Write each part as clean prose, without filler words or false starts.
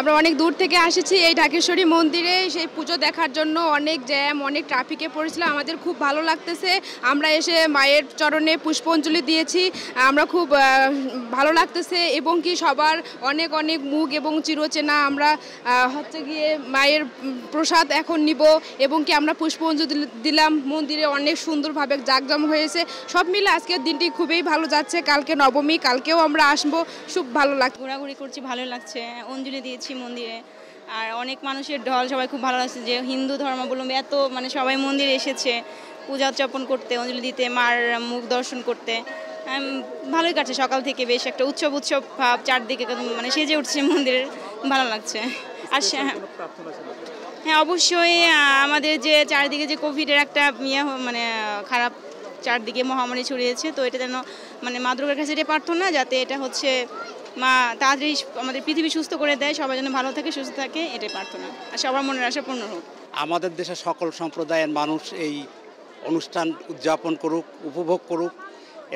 আমরা অনেক দূর থেকে এসেছি এই ঢাকেশ্বরী মন্দিরে সেই পুজো দেখার জন্য। অনেক জ্যাম, অনেক ট্রাফিকে পড়েছিলাম, আমাদের খুব ভালো লাগতেছে। আমরা এসে মায়ের চরণে পুষ্পাঞ্জলি দিয়েছি, আমরা খুব ভালো লাগতেছে। এবং কি সবার অনেক অনেক মুখ এবং চিরচেনা আমরা হচ্ছে গিয়ে মায়ের প্রসাদ এখন নিব এবং কি আমরা পুষ্পাঞ্জলি দিলাম। মন্দিরে অনেক সুন্দরভাবে জাঁকজম হয়েছে। সব মিলে আজকের দিনটি খুবই ভালো যাচ্ছে। কালকে নবমী, কালকেও আমরা আসবো, খুব ভালো লাগছে। ঘোরাঘুরি করছি, ভালো লাগছে। অঞ্জলি দিয়েছি মন্দিরে, আর অনেক মানুষের ঢল, সবাই খুব ভালো লাগছে যে হিন্দু ধর্মাবলম্বী এত মানে সবাই মন্দিরে এসেছে পূজা উদযাপন করতে, অঞ্জলি দিতে, মার মুখ দর্শন করতে। ভালোই কাটছে সকাল থেকে, বেশ একটা উৎসব ভাব চারদিকে মানে সেজে উঠছে মন্দিরের, ভালো লাগছে। আর হ্যাঁ, অবশ্যই আমাদের যে চারিদিকে যে কোভিডের একটা মানে খারাপ চারদিকে মহামারী ছড়িয়েছে, তো এটা যেন মানে মা দুর্গার কাছে এটা প্রার্থনা যাতে এটা হচ্ছে মা তাড়াতাড়ি আমাদের পৃথিবী সুস্থ করে দেয়, সবাই যেন ভালো থাকে, সুস্থ থাকে, এটাই প্রার্থনা। আর সবার মনের আশা পূর্ণ হোক। আমাদের দেশের সকল সম্প্রদায়ের মানুষ এই অনুষ্ঠান উদযাপন করুক, উপভোগ করুক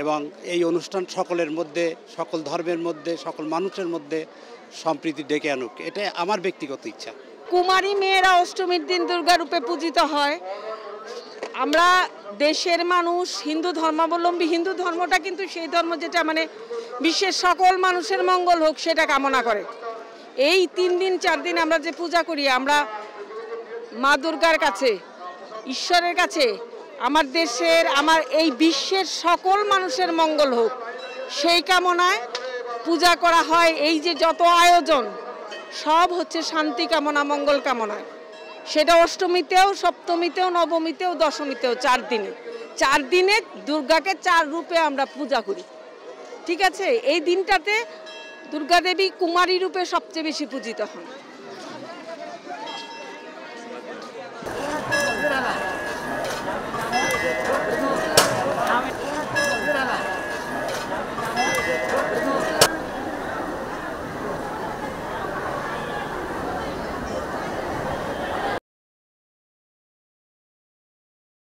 এবং এই অনুষ্ঠান সকলের মধ্যে, সকল ধর্মের মধ্যে, সকল মানুষের মধ্যে সম্প্রীতি ডেকে আনুক, এটা আমার ব্যক্তিগত ইচ্ছা। কুমারী মেয়েরা অষ্টমীর দিন দুর্গা রূপে পূজিত হয়। আমরা দেশের মানুষ হিন্দু ধর্মাবলম্বী, হিন্দু ধর্মটা কিন্তু সেই ধর্ম যেটা মানে বিশ্বের সকল মানুষের মঙ্গল হোক সেটা কামনা করে। এই 3 দিন 4 দিন আমরা যে পূজা করি, আমরা মা দুর্গার কাছে, ঈশ্বরের কাছে আমার দেশের, আমার এই বিশ্বের সকল মানুষের মঙ্গল হোক সেই কামনায় পূজা করা হয়। এই যে যত আয়োজন সব হচ্ছে শান্তি কামনা, মঙ্গল কামনায়। সেটা অষ্টমীতেও, সপ্তমীতেও, নবমীতেও, দশমীতেও, 4 দিনে। 4 দিনে দুর্গাকে 4 রূপে আমরা পূজা করি, ঠিক আছে। এই দিনটাতে দুর্গা দেবী কুমারী রূপে সবচেয়ে বেশি পূজিত হন।